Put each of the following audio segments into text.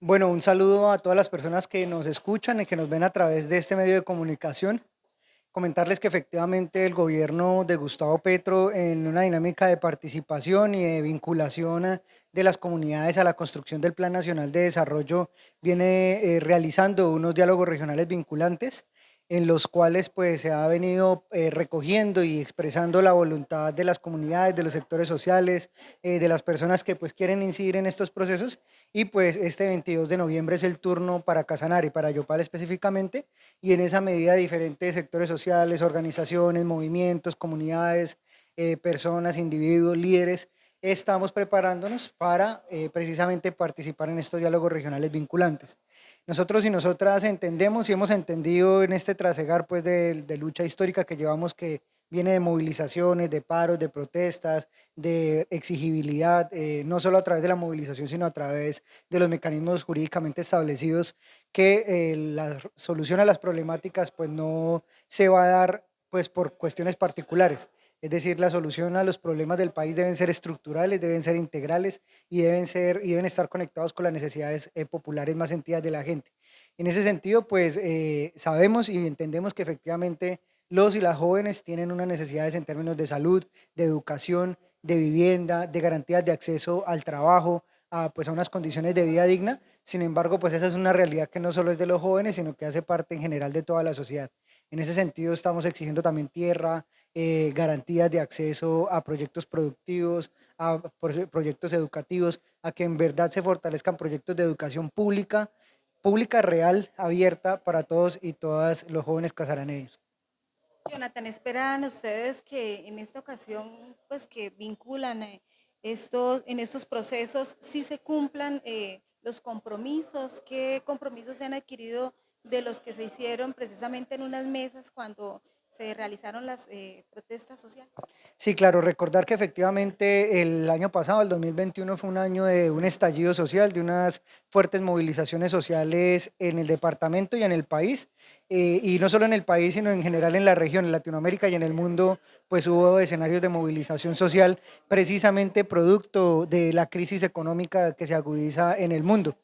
Bueno, un saludo a todas las personas que nos escuchan y que nos ven a través de este medio de comunicación. Comentarles que efectivamente el gobierno de Gustavo Petro, en una dinámica de participación y de vinculación de las comunidades a la construcción del Plan Nacional de Desarrollo, viene realizando unos diálogos regionales vinculantes en los cuales pues se ha venido recogiendo y expresando la voluntad de las comunidades, de los sectores sociales, de las personas que pues quieren incidir en estos procesos, y pues este 22 de noviembre es el turno para Casanare, para Yopal específicamente, y en esa medida diferentes sectores sociales, organizaciones, movimientos, comunidades, personas, individuos, líderes, estamos preparándonos para precisamente participar en estos diálogos regionales vinculantes. Nosotros y nosotras entendemos y hemos entendido en este trasegar pues de lucha histórica que llevamos, que viene de movilizaciones, de paros, de protestas, de exigibilidad, no solo a través de la movilización, sino a través de los mecanismos jurídicamente establecidos, que la solución a las problemáticas pues no se va a dar pues por cuestiones particulares. Es decir, la solución a los problemas del país deben ser estructurales, deben ser integrales y deben estar conectados con las necesidades populares más sentidas de la gente. En ese sentido, pues sabemos y entendemos que efectivamente los y las jóvenes tienen unas necesidades en términos de salud, de educación, de vivienda, de garantías de acceso al trabajo, pues a unas condiciones de vida digna. Sin embargo, pues esa es una realidad que no solo es de los jóvenes, sino que hace parte en general de toda la sociedad. En ese sentido, estamos exigiendo también tierra, garantías de acceso a proyectos productivos, a proyectos educativos, a que en verdad se fortalezcan proyectos de educación pública, pública real, abierta para todos y todas los jóvenes casaraneños. Jonathan, ¿esperan ustedes que en esta ocasión, pues que vinculan en estos procesos, sí se cumplan los compromisos? ¿Qué compromisos se han adquirido de los que se hicieron precisamente en unas mesas cuando se realizaron las protestas sociales? Sí, claro, recordar que efectivamente el año pasado, el 2021, fue un año de un estallido social, de unas fuertes movilizaciones sociales en el departamento y en el país, y no solo en el país, sino en general en la región, en Latinoamérica y en el mundo, pues hubo escenarios de movilización social precisamente producto de la crisis económica que se agudiza en el mundo.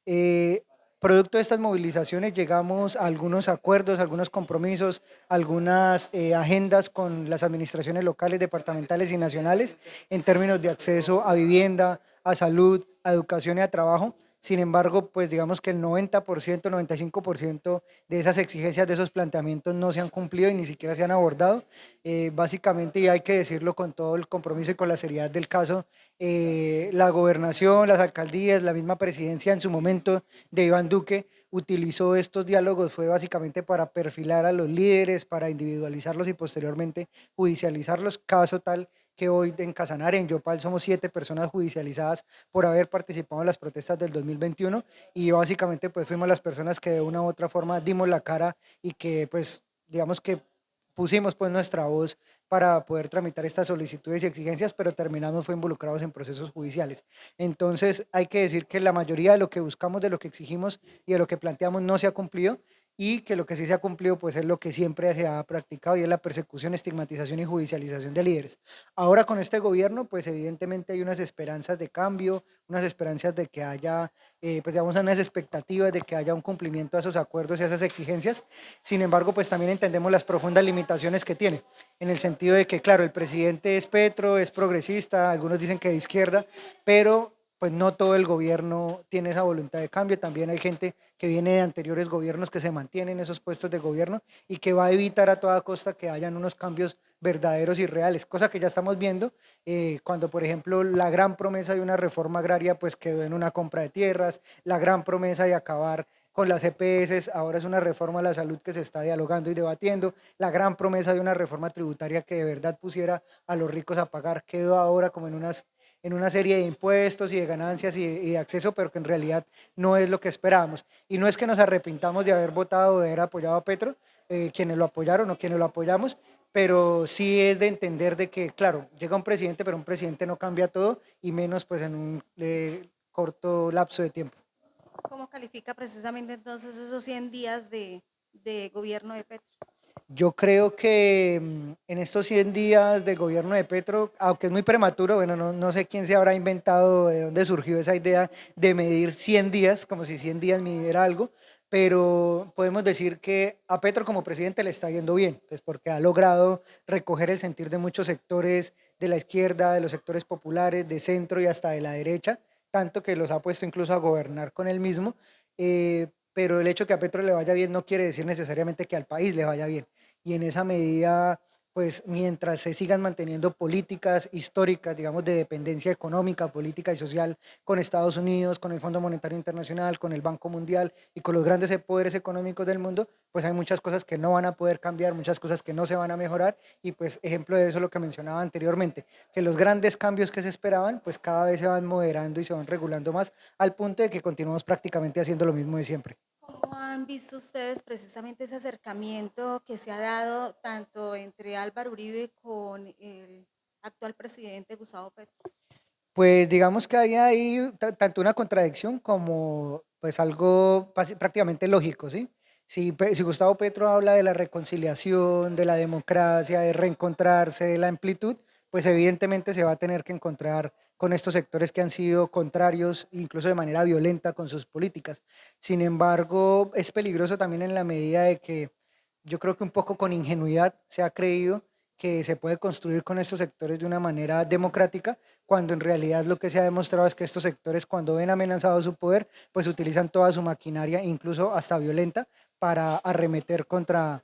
Eh, Producto de estas movilizaciones llegamos a algunos acuerdos, algunos compromisos, algunas agendas con las administraciones locales, departamentales y nacionales en términos de acceso a vivienda, a salud, a educación y a trabajo. Sin embargo, pues digamos que el 90%, 95% de esas exigencias, de esos planteamientos no se han cumplido y ni siquiera se han abordado. Básicamente, y hay que decirlo con todo el compromiso y con la seriedad del caso, la gobernación, las alcaldías, la misma presidencia en su momento de Iván Duque utilizó estos diálogos fue básicamente para perfilar a los líderes, para individualizarlos y posteriormente judicializarlos, caso tal que hoy en Casanare, en Yopal, somos 7 personas judicializadas por haber participado en las protestas del 2021, y básicamente pues fuimos las personas que de una u otra forma dimos la cara y que pues digamos que pusimos pues nuestra voz para poder tramitar estas solicitudes y exigencias, pero terminamos fue involucrados en procesos judiciales. Entonces hay que decir que la mayoría de lo que buscamos, de lo que exigimos y de lo que planteamos no se ha cumplido, y que lo que sí se ha cumplido pues es lo que siempre se ha practicado, y es la persecución, estigmatización y judicialización de líderes. Ahora con este gobierno pues evidentemente hay unas esperanzas de cambio, unas esperanzas de que haya, pues digamos unas expectativas de que haya un cumplimiento a esos acuerdos y a esas exigencias. Sin embargo pues también entendemos las profundas limitaciones que tiene, en el sentido de que claro, el presidente es Petro, es progresista, algunos dicen que de izquierda, pero pues no todo el gobierno tiene esa voluntad de cambio. También hay gente que viene de anteriores gobiernos que se mantiene en esos puestos de gobierno y que va a evitar a toda costa que hayan unos cambios verdaderos y reales, cosa que ya estamos viendo cuando, por ejemplo, la gran promesa de una reforma agraria pues quedó en una compra de tierras, la gran promesa de acabar con las EPS, ahora es una reforma a la salud que se está dialogando y debatiendo, la gran promesa de una reforma tributaria que de verdad pusiera a los ricos a pagar, quedó ahora como en una serie de impuestos y de ganancias y de acceso, pero que en realidad no es lo que esperábamos. Y no es que nos arrepintamos de haber votado o de haber apoyado a Petro, quienes lo apoyaron o quienes lo apoyamos, pero sí es de entender de que, claro, llega un presidente, pero un presidente no cambia todo, y menos pues en un corto lapso de tiempo. ¿Cómo califica precisamente entonces esos 100 días de gobierno de Petro? Yo creo que en estos 100 días del gobierno de Petro, aunque es muy prematuro, bueno, no sé quién se habrá inventado, de dónde surgió esa idea de medir 100 días, como si 100 días midiera algo, pero podemos decir que a Petro como presidente le está yendo bien, pues porque ha logrado recoger el sentir de muchos sectores de la izquierda, de los sectores populares, de centro y hasta de la derecha, tanto que los ha puesto incluso a gobernar con él mismo. Pero el hecho que a Petro le vaya bien no quiere decir necesariamente que al país le vaya bien, y en esa medida, pues mientras se sigan manteniendo políticas históricas, digamos, de dependencia económica, política y social con Estados Unidos, con el Fondo Monetario Internacional, con el Banco Mundial y con los grandes poderes económicos del mundo, pues hay muchas cosas que no van a poder cambiar, muchas cosas que no se van a mejorar, y pues ejemplo de eso es lo que mencionaba anteriormente, que los grandes cambios que se esperaban, pues cada vez se van moderando y se van regulando más al punto de que continuamos prácticamente haciendo lo mismo de siempre. ¿Cómo han visto ustedes precisamente ese acercamiento que se ha dado tanto entre Álvaro Uribe con el actual presidente Gustavo Petro? Pues digamos que hay ahí tanto una contradicción como pues algo prácticamente lógico, ¿sí? Si Gustavo Petro habla de la reconciliación, de la democracia, de reencontrarse, de la amplitud, pues evidentemente se va a tener que encontrar con estos sectores que han sido contrarios, incluso de manera violenta, con sus políticas. Sin embargo, es peligroso también en la medida de que yo creo que un poco con ingenuidad se ha creído que se puede construir con estos sectores de una manera democrática, cuando en realidad lo que se ha demostrado es que estos sectores, cuando ven amenazado su poder, pues utilizan toda su maquinaria, incluso hasta violenta, para arremeter contra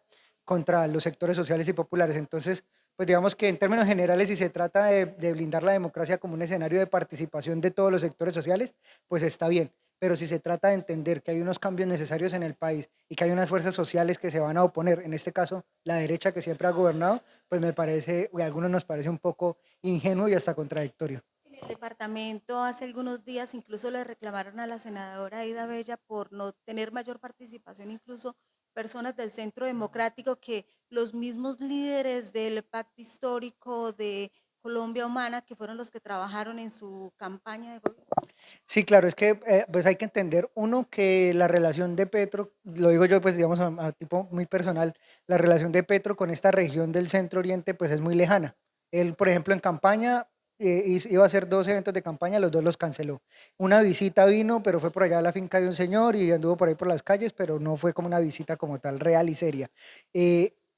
los sectores sociales y populares. Entonces, pues digamos que en términos generales, si se trata de blindar la democracia como un escenario de participación de todos los sectores sociales, pues está bien. Pero si se trata de entender que hay unos cambios necesarios en el país y que hay unas fuerzas sociales que se van a oponer, en este caso la derecha que siempre ha gobernado, pues me parece, o a algunos nos parece un poco ingenuo y hasta contradictorio. En el departamento hace algunos días incluso le reclamaron a la senadora Aida Bella por no tener mayor participación, incluso personas del Centro Democrático, que los mismos líderes del pacto histórico de Colombia Humana, que fueron los que trabajaron en su campaña de gobierno. Sí, claro, es que pues hay que entender, uno, que la relación de Petro, lo digo yo pues digamos a tipo muy personal, la relación de Petro con esta región del Centro Oriente pues es muy lejana. Él, por ejemplo, en campaña iba a hacer dos eventos de campaña, los dos los canceló. Una visita vino, pero fue por allá a la finca de un señor y anduvo por ahí por las calles, pero no fue como una visita como tal real y seria.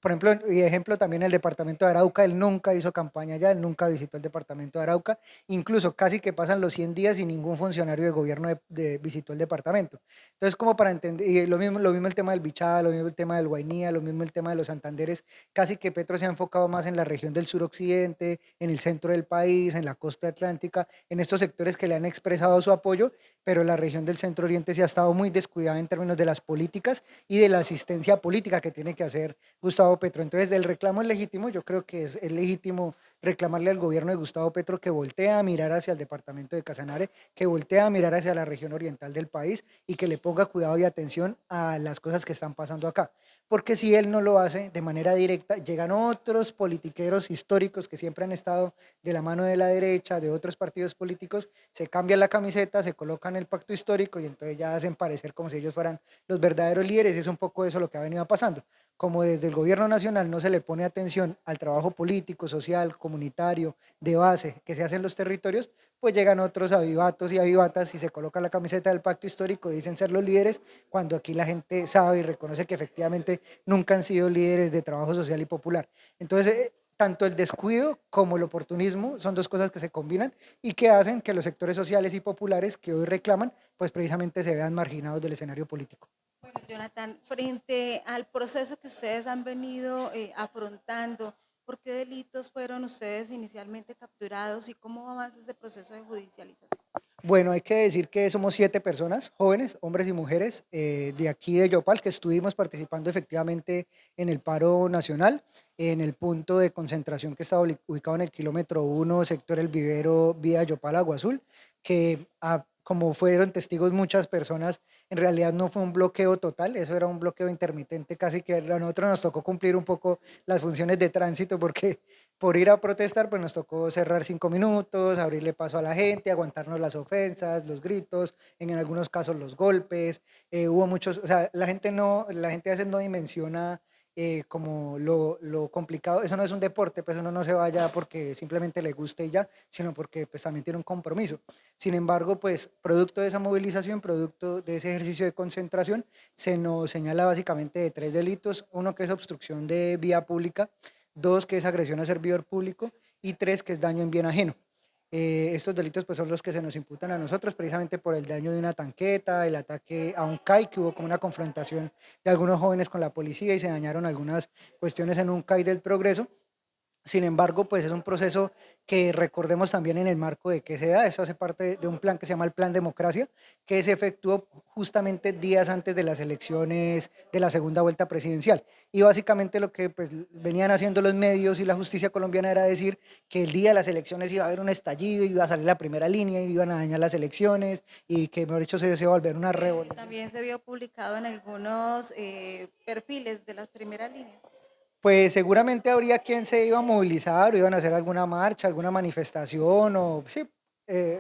Por ejemplo, y ejemplo también el departamento de Arauca, él nunca hizo campaña allá, él nunca visitó el departamento de Arauca. Incluso casi que pasan los 100 días y ningún funcionario de gobierno visitó el departamento. Entonces, como para entender, y lo mismo el tema del Bichada, lo mismo el tema del Guainía, lo mismo el tema de los Santanderes, casi que Petro se ha enfocado más en la región del suroccidente, en el centro del país, en la costa atlántica, en estos sectores que le han expresado su apoyo, pero la región del centro oriente sí ha estado muy descuidada en términos de las políticas y de la asistencia política que tiene que hacer Gustavo Petro. Entonces, el reclamo es legítimo, yo creo que es legítimo reclamarle al gobierno de Gustavo Petro que voltea a mirar hacia el departamento de Casanare, que voltea a mirar hacia la región oriental del país y que le ponga cuidado y atención a las cosas que están pasando acá. Porque si él no lo hace de manera directa, llegan otros politiqueros históricos que siempre han estado de la mano de la derecha, de otros partidos políticos, se cambian la camiseta, se colocan el pacto histórico y entonces ya hacen parecer como si ellos fueran los verdaderos líderes, y es un poco eso lo que ha venido pasando. Como desde el gobierno nacional no se le pone atención al trabajo político, social, comunitario, de base que se hace en los territorios, pues llegan otros avivatos y avivatas y se colocan la camiseta del pacto histórico, dicen ser los líderes, cuando aquí la gente sabe y reconoce que efectivamente nunca han sido líderes de trabajo social y popular. Entonces, tanto el descuido como el oportunismo son dos cosas que se combinan y que hacen que los sectores sociales y populares que hoy reclaman, pues precisamente se vean marginados del escenario político. Bueno, Jonathan, frente al proceso que ustedes han venido afrontando, ¿por qué delitos fueron ustedes inicialmente capturados y cómo avanza ese proceso de judicialización? Bueno, hay que decir que somos 7 personas, jóvenes, hombres y mujeres, de aquí de Yopal, que estuvimos participando efectivamente en el paro nacional, en el punto de concentración que estaba ubicado en el kilómetro 1, sector El Vivero, vía Yopal, Agua Azul, que como fueron testigos muchas personas, en realidad no fue un bloqueo total, eso era un bloqueo intermitente, casi que a nosotros nos tocó cumplir un poco las funciones de tránsito, porque por ir a protestar, pues nos tocó cerrar 5 minutos, abrirle paso a la gente, aguantarnos las ofensas, los gritos, en algunos casos los golpes. Hubo muchos, o sea, la gente a veces no dimensiona como lo complicado, eso no es un deporte, pues uno no se vaya porque simplemente le guste y ya, sino porque pues también tiene un compromiso. Sin embargo, pues producto de esa movilización, producto de ese ejercicio de concentración, se nos señala básicamente de 3 delitos: uno que es obstrucción de vía pública, dos que es agresión a servidor público y tres que es daño en bien ajeno. Estos delitos pues son los que se nos imputan a nosotros precisamente por el daño de una tanqueta, el ataque a un CAI, que hubo como una confrontación de algunos jóvenes con la policía y se dañaron algunas cuestiones en un CAI del Progreso. Sin embargo, pues es un proceso que recordemos también en el marco de que se da. Eso hace parte de un plan que se llama el Plan Democracia, que se efectuó justamente días antes de las elecciones de la segunda vuelta presidencial. Y básicamente lo que pues, venían haciendo los medios y la justicia colombiana era decir que el día de las elecciones iba a haber un estallido, iba a salir la primera línea, y iban a dañar las elecciones y que, mejor dicho, se iba a volver una revolución. También se vio publicado en algunos perfiles de las primeras líneas. Pues seguramente habría quien se iba a movilizar o iban a hacer alguna marcha, alguna manifestación o sí,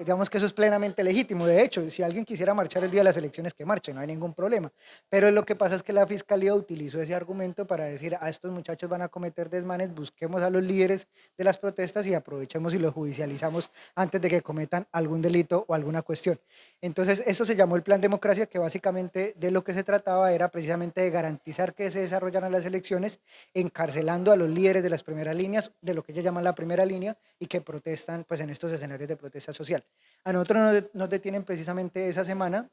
digamos que eso es plenamente legítimo. De hecho, si alguien quisiera marchar el día de las elecciones, que marche, no hay ningún problema. Pero lo que pasa es que la fiscalía utilizó ese argumento para decir: a estos muchachos van a cometer desmanes, busquemos a los líderes de las protestas y aprovechemos y los judicializamos antes de que cometan algún delito o alguna cuestión. Entonces, eso se llamó el Plan Democracia, que básicamente de lo que se trataba era precisamente de garantizar que se desarrollaran las elecciones encarcelando a los líderes de las primeras líneas, de lo que ellos llaman la primera línea, y que protestan pues, en estos escenarios de protesta social. A nosotros nos detienen precisamente esa semana.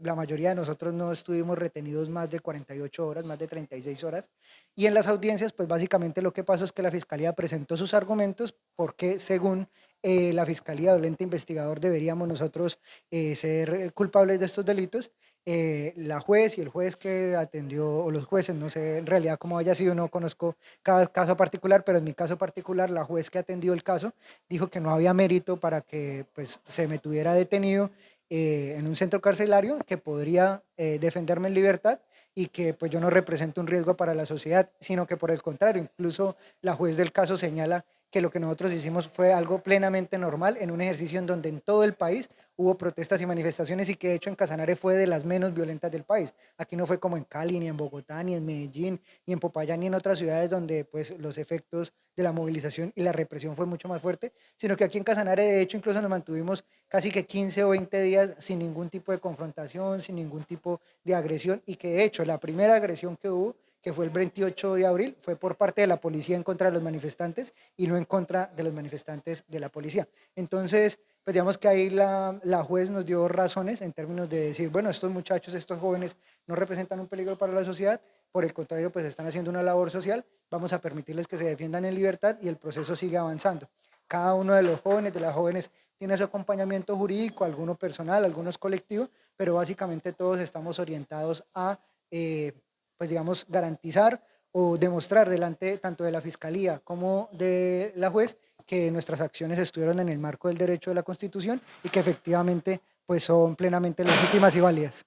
La mayoría de nosotros no estuvimos retenidos más de 48 horas, más de 36 horas, y en las audiencias pues básicamente lo que pasó es que la Fiscalía presentó sus argumentos porque según la Fiscalía o el ente investigador deberíamos nosotros ser culpables de estos delitos. La juez y el juez que atendió, o los jueces, no sé en realidad cómo haya sido, no conozco cada caso particular, pero en mi caso particular, la juez que atendió el caso dijo que no había mérito para que pues, se me tuviera detenido en un centro carcelario, que podría defenderme en libertad y que pues yo no represento un riesgo para la sociedad, sino que por el contrario, incluso la juez del caso señala que lo que nosotros hicimos fue algo plenamente normal en un ejercicio en donde en todo el país hubo protestas y manifestaciones y que de hecho en Casanare fue de las menos violentas del país. Aquí no fue como en Cali, ni en Bogotá, ni en Medellín, ni en Popayán, ni en otras ciudades donde pues los efectos de la movilización y la represión fue mucho más fuerte, sino que aquí en Casanare de hecho incluso nos mantuvimos casi que 15 o 20 días sin ningún tipo de confrontación, sin ningún tipo de agresión, y que de hecho la primera agresión que hubo, que fue el 28 de abril, fue por parte de la policía en contra de los manifestantes y no en contra de los manifestantes de la policía. Entonces, pues digamos que ahí la juez nos dio razones en términos de decir, bueno, estos muchachos, estos jóvenes no representan un peligro para la sociedad, por el contrario, pues están haciendo una labor social, vamos a permitirles que se defiendan en libertad y el proceso sigue avanzando. Cada uno de los jóvenes, de las jóvenes, tiene su acompañamiento jurídico, alguno personal, algunos colectivos, pero básicamente todos estamos orientados a, pues digamos, garantizar o demostrar delante tanto de la Fiscalía como de la juez que nuestras acciones estuvieron en el marco del derecho de la Constitución y que efectivamente pues son plenamente legítimas y válidas.